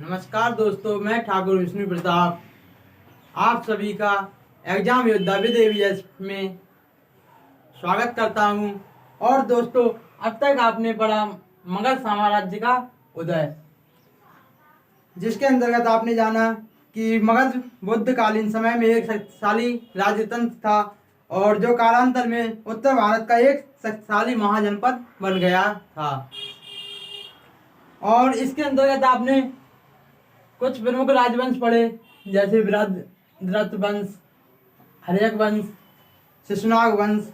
नमस्कार दोस्तों, मैं ठाकुर विष्णु प्रताप आप सभी का एग्जाम योद्धा विदेवीएस में स्वागत करता हूं। और दोस्तों, अब तक आपने पढ़ा मगध साम्राज्य का उदय, जिसके अंतर्गत आपने जाना कि मगध बुद्धकालीन समय में एक शक्तिशाली राजतंत्र था और जो कालांतर में उत्तर भारत का एक शक्तिशाली महाजनपद बन गया था। और इसके अंतर्गत आपने कुछ प्रमुख राजवंश पढ़े, जैसे वृहद वंश, हर्यक वंश, शिशुनाग वंश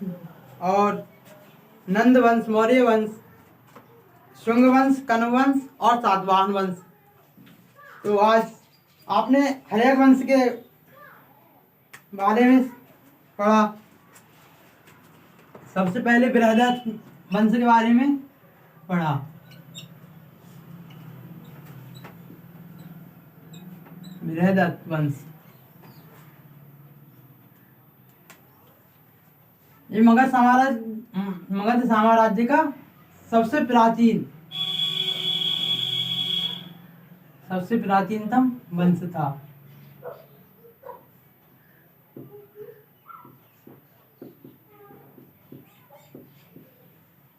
और नंद वंश, मौर्य वंश, शुंग वंश, कण्व वंश और सातवाहन वंश। तो आज आपने हर्यक वंश के बारे में पढ़ा। सबसे पहले वृहद वंश के बारे में पढ़ा। बृहद वंश ये मगध साम्राज्य का सबसे प्राचीनतम वंश था।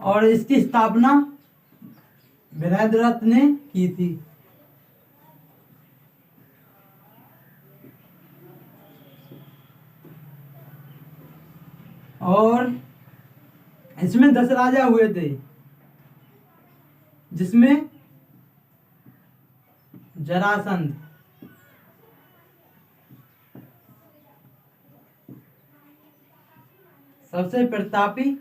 और इसकी स्थापना बृहद्रथ ने की थी। और इसमें 10 राजा हुए थे, जिसमें जरासंध, सबसे प्रतापी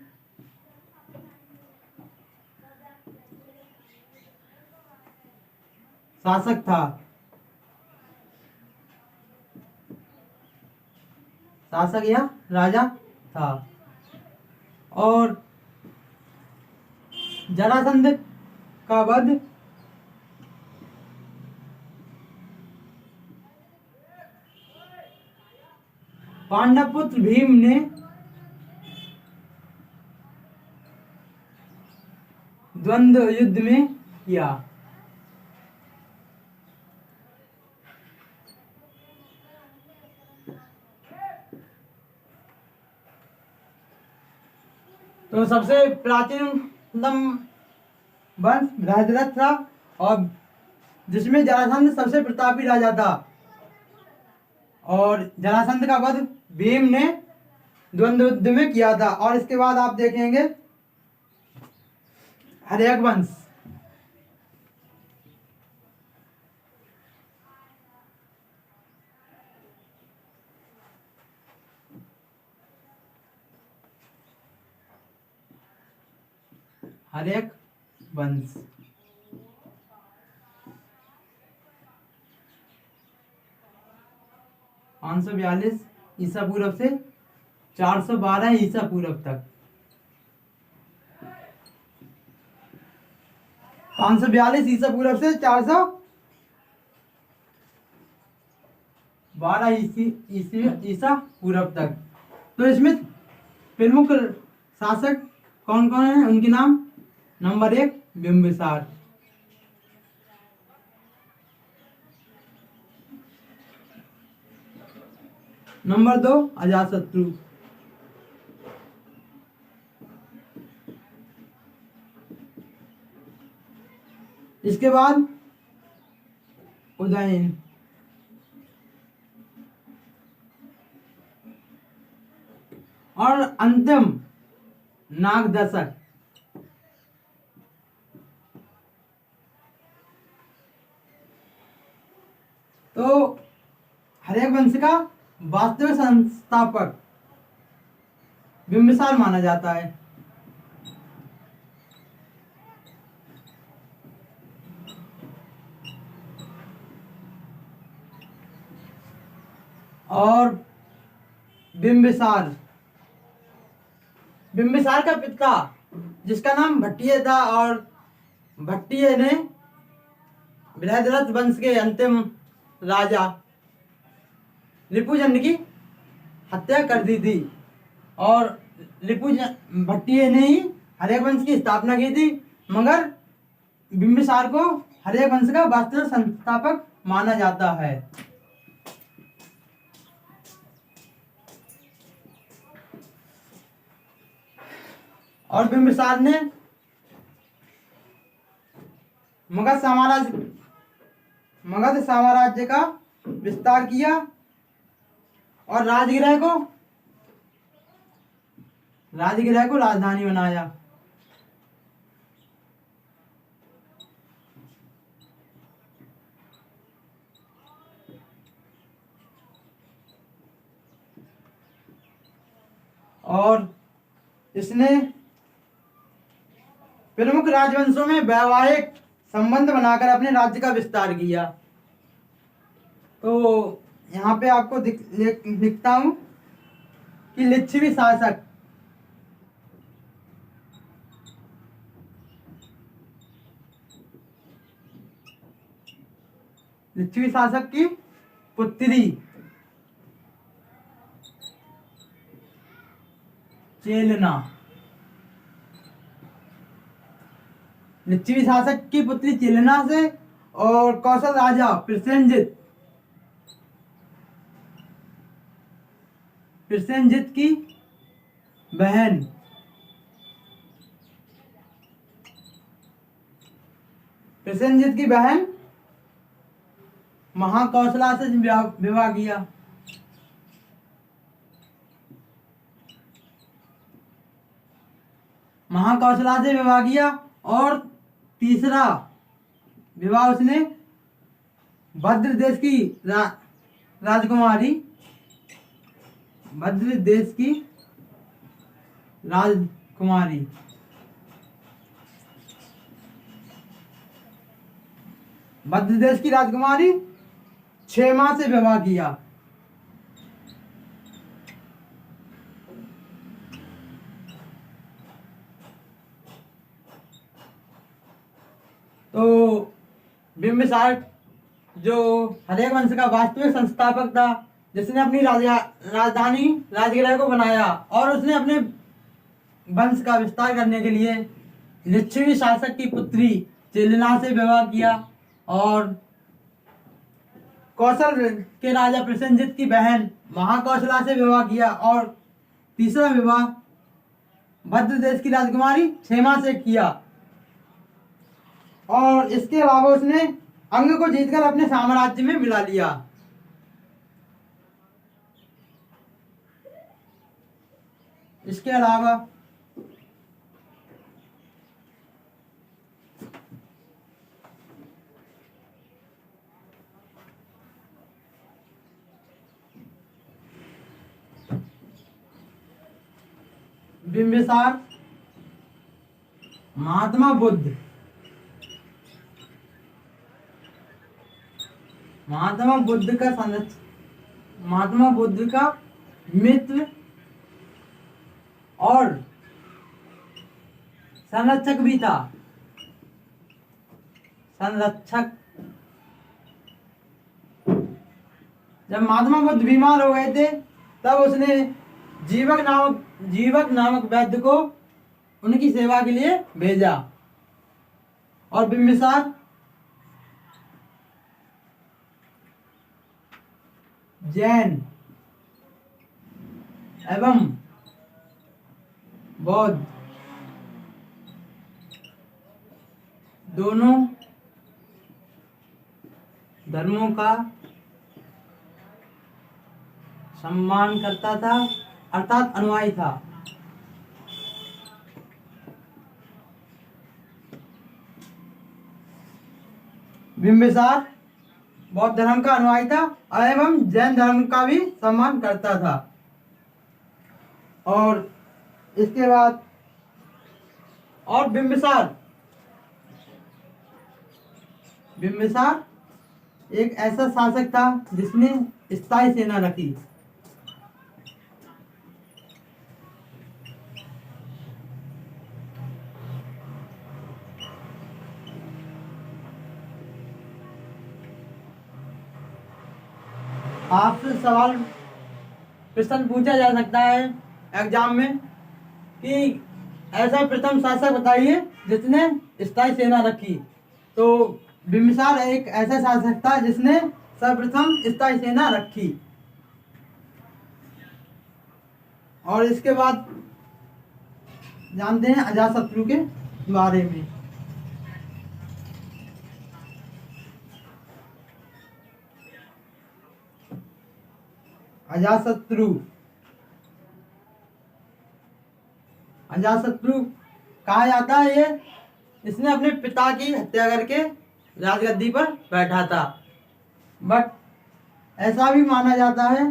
शासक था। शासक या राजा था। और जरासंध का वध पांडव पुत्र भीम ने द्वंद्व युद्ध में किया। तो सबसे प्राचीनतम वंश बृहद्रथ था, और जिसमें जरासंध सबसे प्रतापी राजा था। और जरासंध का वध भीम ने द्वंद्व युद्ध में किया था। और इसके बाद आप देखेंगे हर्यक वंश। हर्यक वंश 542 ईसा पूर्व से 412 ईसा पूर्व तक। 542 ईसा पूर्व से 412 ईसा पूर्व तक। तो इसमें प्रमुख शासक कौन कौन है, उनके नाम: नंबर 1 बिंबिसार, नंबर 2 अजातशत्रु, इसके बाद उदयन, और अंतिम नागदशक। तो हर्यक वंश का वास्तविक संस्थापक बिंबिसार माना जाता है। और बिंबिसार का पिता, जिसका नाम भट्टिय था, और भट्टिय ने बृहद्रथ वंश के अंतिम राजा रिपुजन की हत्या कर दी थी। और भट्टिय ने ही हर्यक वंश की स्थापना की थी, मगर बिंबिसार को हर्यक वंश का वास्तविक संस्थापक माना जाता है। और बिंबिसार ने मगध साम्राज्य का विस्तार किया और राजगृह को राजधानी बनाया। और इसने प्रमुख राजवंशों में वैवाहिक संबंध बनाकर अपने राज्य का विस्तार किया। तो यहाँ पे आपको लिखता हूं कि लिच्छवी शासक की पुत्री चेलना, लिच्छवी शासक की पुत्री चेलना से और कौशल राजा प्रसेनजित की बहन महाकौशला से विवाह किया। और तीसरा विवाह उसने भद्र देश की राजकुमारी क्षेमा से विवाह किया। तो बिंबिसार जो हर्यक वंश का वास्तविक संस्थापक था, जिसने अपनी राजधानी राजगृह को बनाया और उसने अपने वंश का विस्तार करने के लिए लिच्छवी शासक की पुत्री चेलना से विवाह किया और कौशल के राजा प्रसेनजित की बहन महाकौशला से विवाह किया और तीसरा विवाह भद्र देश की राजकुमारी क्षेमा से किया। और इसके अलावा उसने अंग को जीतकर अपने साम्राज्य में मिला लिया। इसके अलावा बिंबिसार महात्मा बुद्ध का मित्र और संरक्षक भी था। जब महात्मा बुद्ध बीमार हो गए थे तब उसने जीवक नामक वैद्य को उनकी सेवा के लिए भेजा और बिंबिसार जैन एवं बौद्ध दोनों धर्मों का सम्मान करता था, अर्थात अनुयायी था। बिंबिसार बौद्ध धर्म का अनुयायी था एवं जैन धर्म का भी सम्मान करता था। और इसके बाद और बिंबिसार एक ऐसा शासक था जिसने स्थायी सेना रखी। आपसे सवाल प्रश्न पूछा जा सकता है एग्जाम में कि ऐसा प्रथम शासक बताइए जिसने स्थायी सेना रखी। तो बिम्बिसार एक ऐसा शासक था जिसने सर्वप्रथम स्थायी सेना रखी। और इसके बाद जानते हैं अजातशत्रु के बारे में। अजातशत्रु अजातशत्रु कहा जाता है ये इसने अपने पिता की हत्या करके राजगद्दी पर बैठा था। बट ऐसा भी माना जाता है,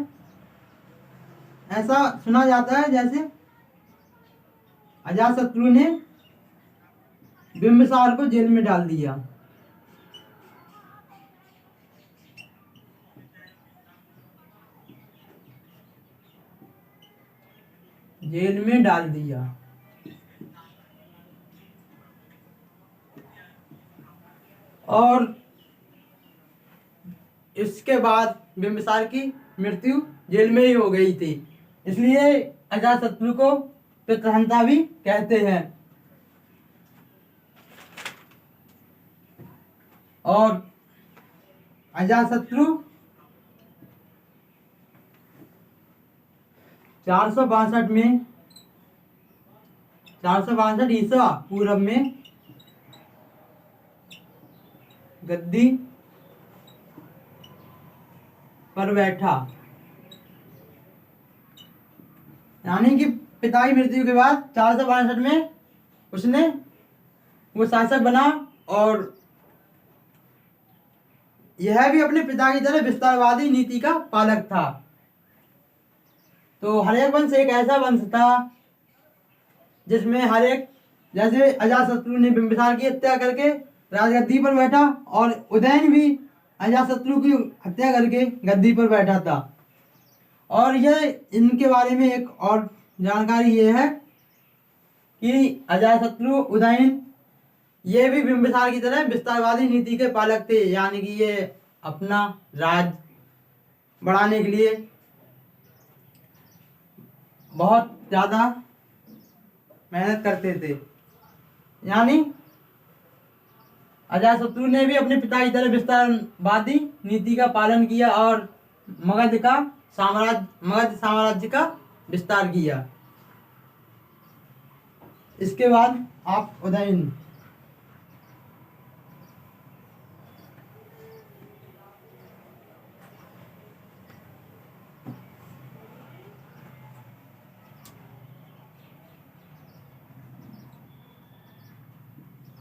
ऐसा सुना जाता है जैसे अजातशत्रु ने बिंबिसार को जेल में डाल दिया। जेल में डाल दिया। और इसके बाद बिंबिसार की मृत्यु जेल में ही हो गई थी, इसलिए अजातशत्रु को पितृहंता भी कहते हैं। और अजातशत्रु 462 में 462 ईसा पूर्व में गद्दी पर बैठा। यानी कि पिता की मृत्यु के बाद 462 में उसने वो शासक बना और यह भी अपने पिता की तरह विस्तारवादी नीति का पालक था। तो हर्यक वंश एक ऐसा वंश था जिसमें हर एक, जैसे अजातशत्रु ने बिंबिसार की हत्या करके राजगद्दी पर बैठा और उदयन भी अजातशत्रु की हत्या करके गद्दी पर बैठा था। और यह इनके बारे में एक और जानकारी ये है कि अजातशत्रु उदयन ये भी बिंबिसार की तरह विस्तारवादी नीति के पालक थे। यानी कि ये अपना राज बढ़ाने के लिए बहुत ज़्यादा मेहनत करते थे। यानी अजातशत्रु ने भी अपने पिता की तरह विस्तारवादी नीति का पालन किया और मगध साम्राज्य का विस्तार किया। इसके बाद आप उदयन।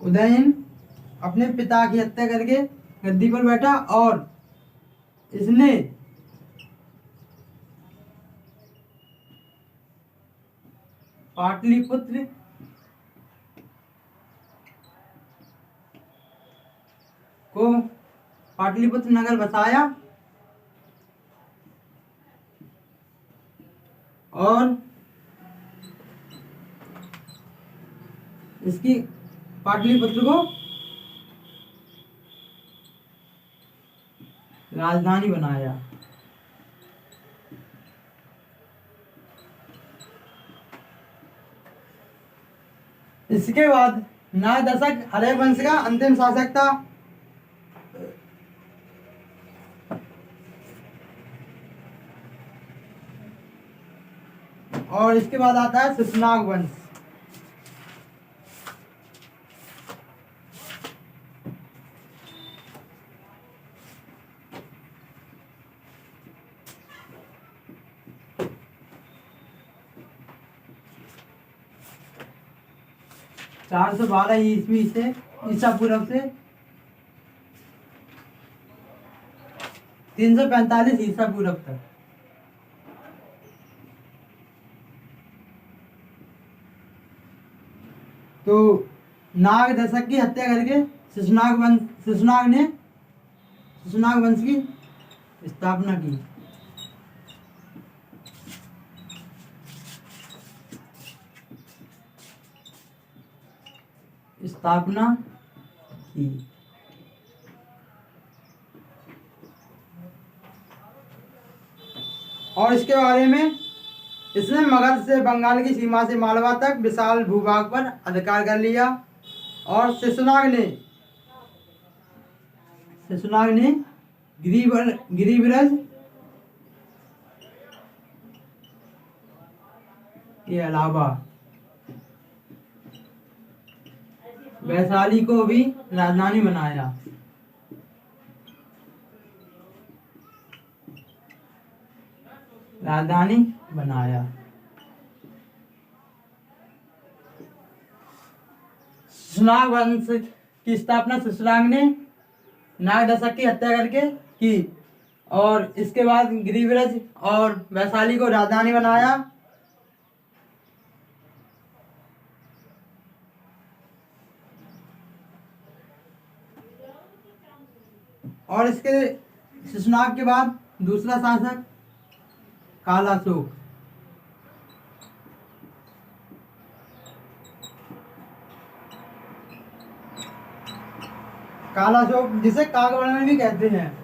उदयन अपने पिता की हत्या करके गद्दी पर बैठा और इसने पाटलिपुत्र को पाटलिपुत्र नगर बसाया और इसकी पाटलिपुत्र को राजधानी बनाया। इसके बाद नाग दशक हर्यक वंश का अंतिम शासक था। और इसके बाद आता है शिशुनाग वंश। चार सौ 12 ईस्वी से ईसा पूर्व से 345 ईसा पूर्व तक। तो नाग दशक की हत्या करके शिशुनाग वंश की स्थापना की। और इसके बारे में इसने मगध से बंगाल की सीमा से मालवा तक विशाल भूभाग पर अधिकार कर लिया। और शिशुनाग ने शिशुनाग ने गिरिव्रज के अलावा वैशाली को भी राजधानी बनाया। शिशुनाग वंश की स्थापना शिशुनाग ने नागदशक की हत्या करके की और इसके बाद गिरिव्रज और वैशाली को राजधानी बनाया। और इसके शिशुनाग के बाद दूसरा शासक कालाशोक। कालाशोक जिसे काकवर्णन भी कहते हैं।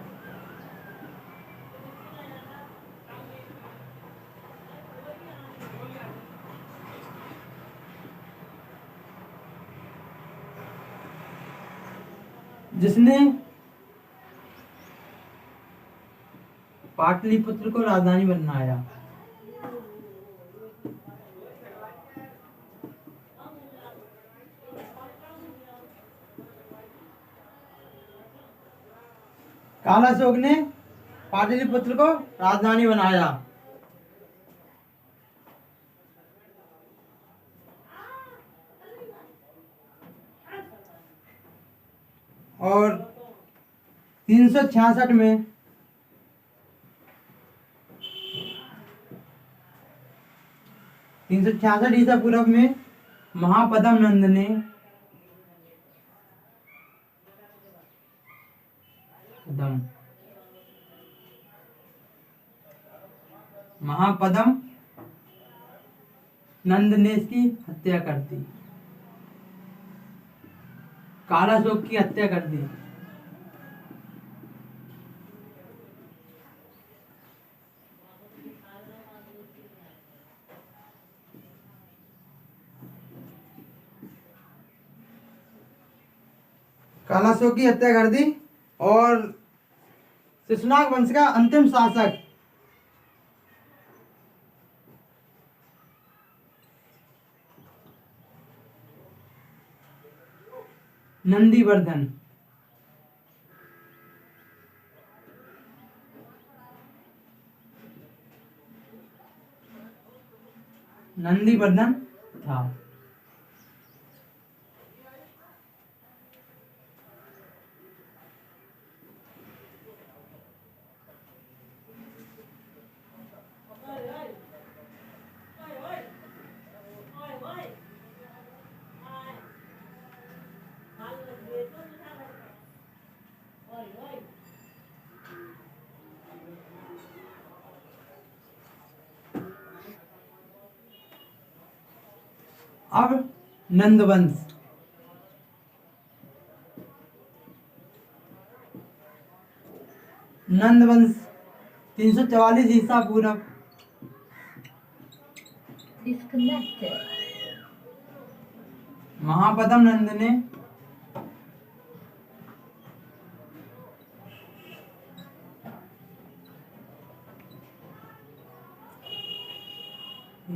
जिसने पाटलिपुत्र को राजधानी बनाया। कालाशोक ने पाटलिपुत्र को राजधानी बनाया। और 366 में ईसा पूर्व में महापद्म नंद ने इसकी हत्या कर दी। कालाशोक की हत्या कर दी। कालाशोक की हत्या कर दी और शिशुनाग वंश का अंतिम शासक नंदीवर्धन। था। अब नंदवंश। नंदवंश 344 ईसा पूर्व महापद्म नंद ने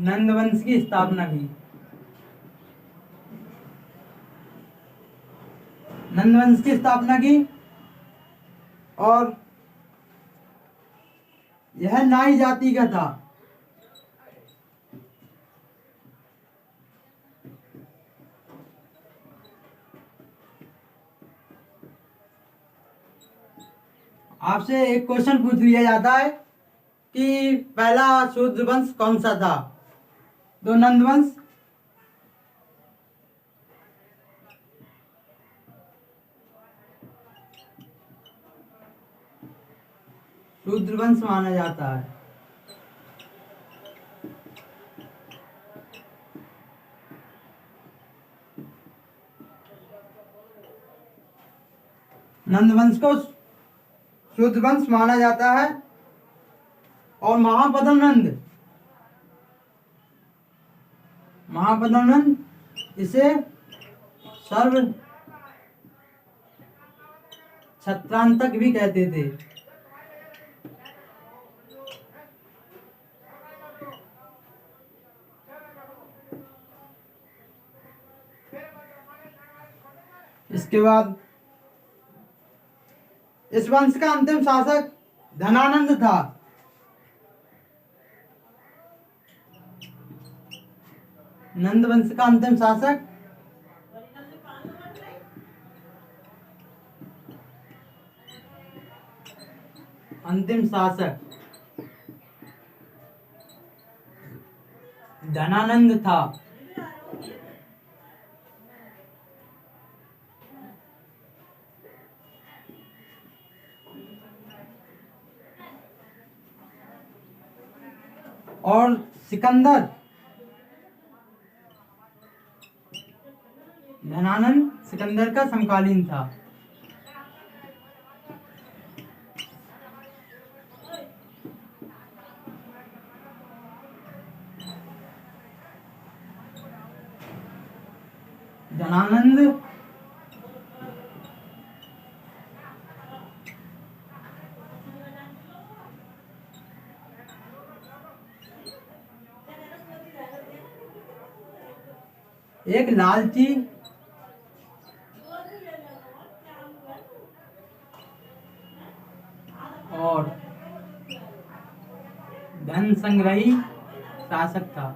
नंदवंश की स्थापना की। नंदवंश की स्थापना की और यह नाई जाति का था। आपसे एक क्वेश्चन पूछ लिया जाता है कि पहला शूद्र वंश कौन सा था? तो नंदवंश। शूद्र वंश माना जाता है। नंदवंश को शूद्र वंश माना जाता है और महापद्म नंद इसे छत्रांतक भी कहते थे। इसके बाद इस वंश का अंतिम शासक धनानंद था। नंद वंश का अंतिम शासक धनानंद था। और सिकंदर धनानंद सिकंदर का समकालीन था। धनानंद एक लालची और धन संग्रही शासक था।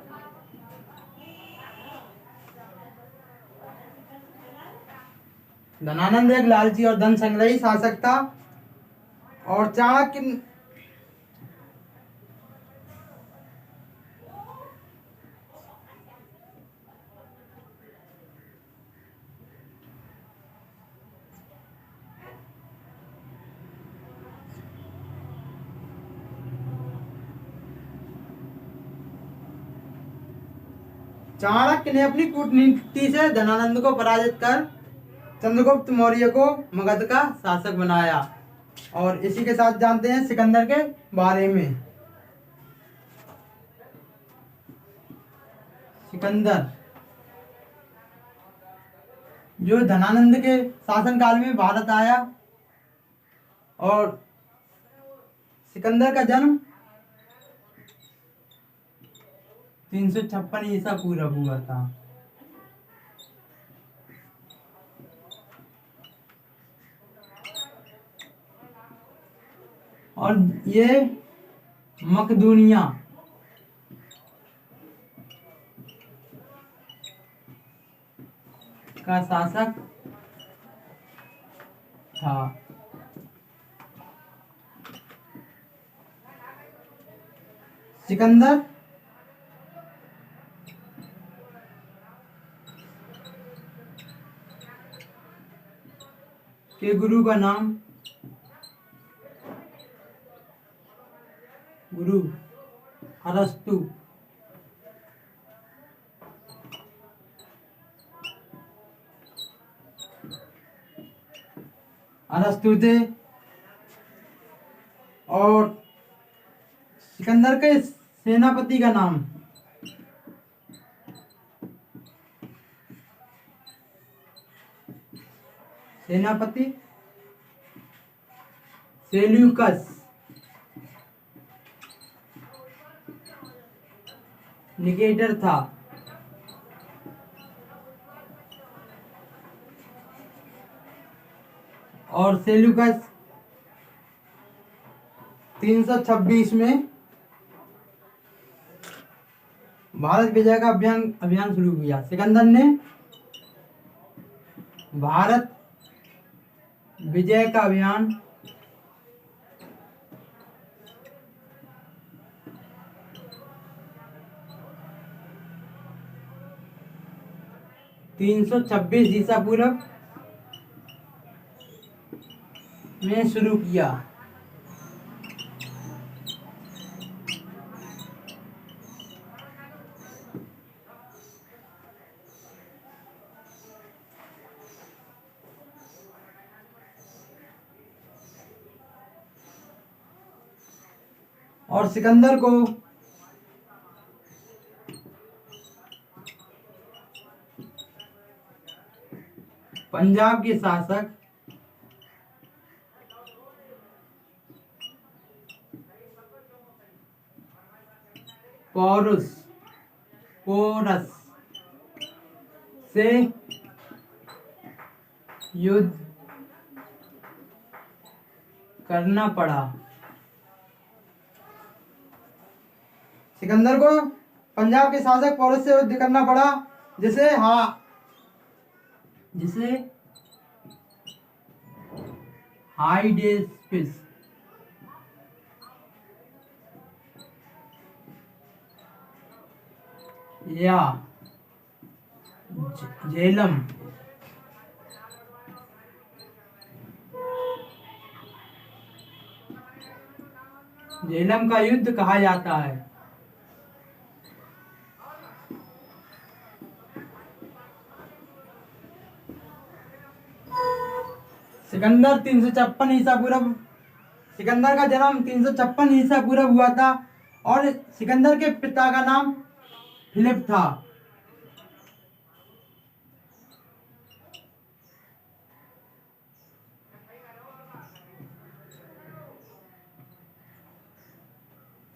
धनानंद एक लालची और धन संग्रही शासक था। और चाणक्य चाणक्य ने अपनी कूटनीति से धनानंद को पराजित कर चंद्रगुप्त मौर्य को मगध का शासक बनाया। और इसी के साथ जानते हैं सिकंदर के बारे में। सिकंदर जो धनानंद के शासनकाल में भारत आया। और सिकंदर का जन्म 356 ईसा पूर्व हुआ था। और ये मकदूनिया का शासक था। सिकंदर के गुरु का नाम गुरु अरस्तु। अरस्तु थे। और सिकंदर के सेनापति का नाम सेल्यूकस निकेटर था। और सेल्यूकस 326 में भारत विजय का अभियान शुरू किया। सिकंदर ने भारत विजय का अभियान (326 ईसा पूर्व) में शुरू किया। और सिकंदर को पंजाब के शासक पोरस पोरस से युद्ध करना पड़ा। सिकंदर को पंजाब के शासक पोरस से युद्ध करना पड़ा, जिसे हाइडेस्पिस या झेलम का युद्ध कहा जाता है। सिकंदर 356 ईसा पूर्व सिकंदर का जन्म 356 ईसा पूर्व हुआ था और सिकंदर के पिता का नाम फिलिप था।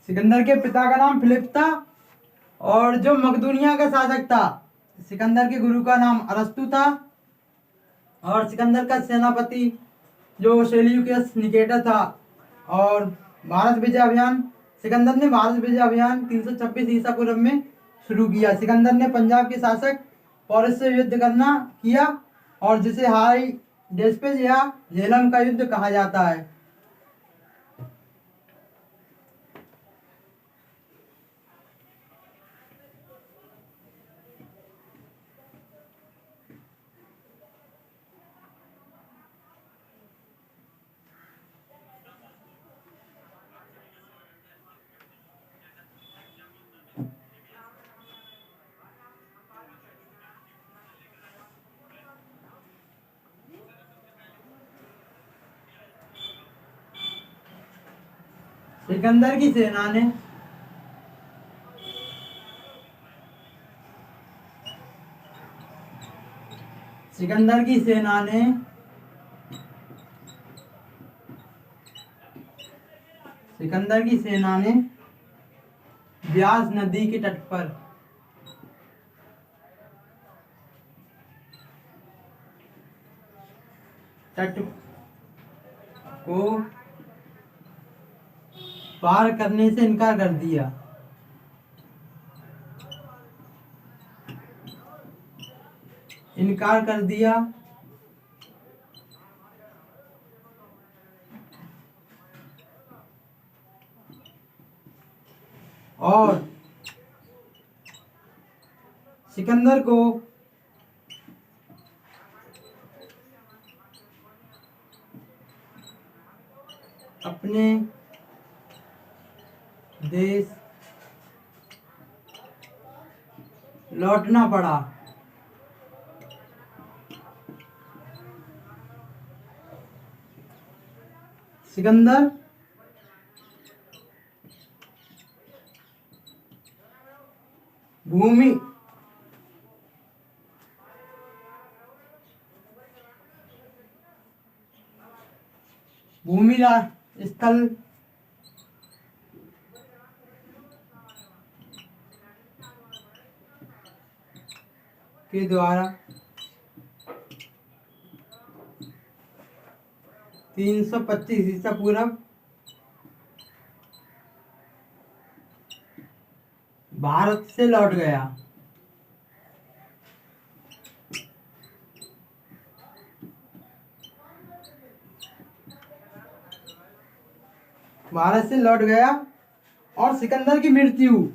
सिकंदर के पिता का नाम फिलिप था और जो मकदूनिया का शासक था, सिकंदर के गुरु का नाम अरस्तु था और सिकंदर का सेनापति जो सेल्यूकस निकेटर था। और भारत विजय अभियान सिकंदर ने भारत विजय अभियान 326 ईसा पूर्व में शुरू किया। सिकंदर ने पंजाब के शासक पोरस से युद्ध करना किया और जिसे हाई डेस्पिस या झेलम का युद्ध कहा जाता है। सिकंदर की सेना ने सिकंदर की सेना ने सिकंदर की सेना ने ब्यास नदी के तट को पार करने से इनकार कर दिया। और सिकंदर को अपने देश लौटना पड़ा। सिकंदर भूमि स्थल के द्वारा 325 ईसा पूर्व भारत से लौट गया। और सिकंदर की मृत्यु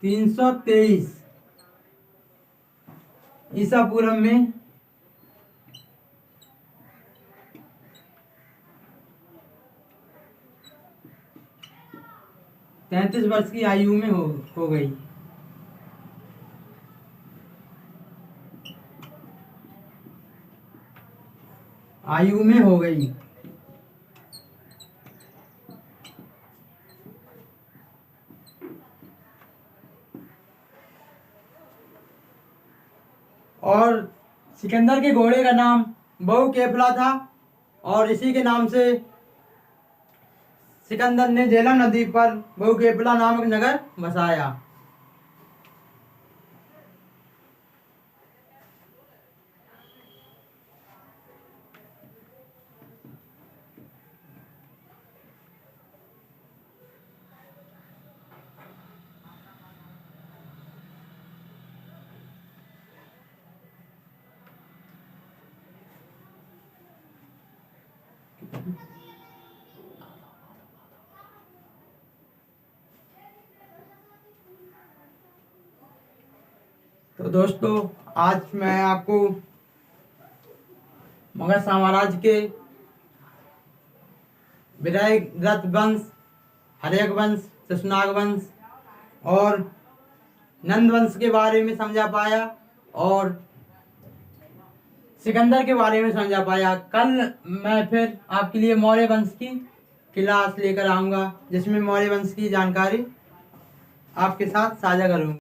323 ईसा पूर्व में 33 वर्ष की आयु में हो गई। और सिकंदर के घोड़े का नाम बहुकेफला था और इसी के नाम से सिकंदर ने झेलम नदी पर बहुकेफला नामक नगर बसाया। तो दोस्तों, आज मैं आपको मगध साम्राज्य के विजय रथ वंश, हर्यक वंश, शिशुनाग वंश और नंद वंश के बारे में समझा पाया और सिकंदर के बारे में समझा पाया। कल मैं फिर आपके लिए मौर्य वंश की क्लास लेकर आऊंगा, जिसमें मौर्य वंश की जानकारी आपके साथ साझा करूंगा।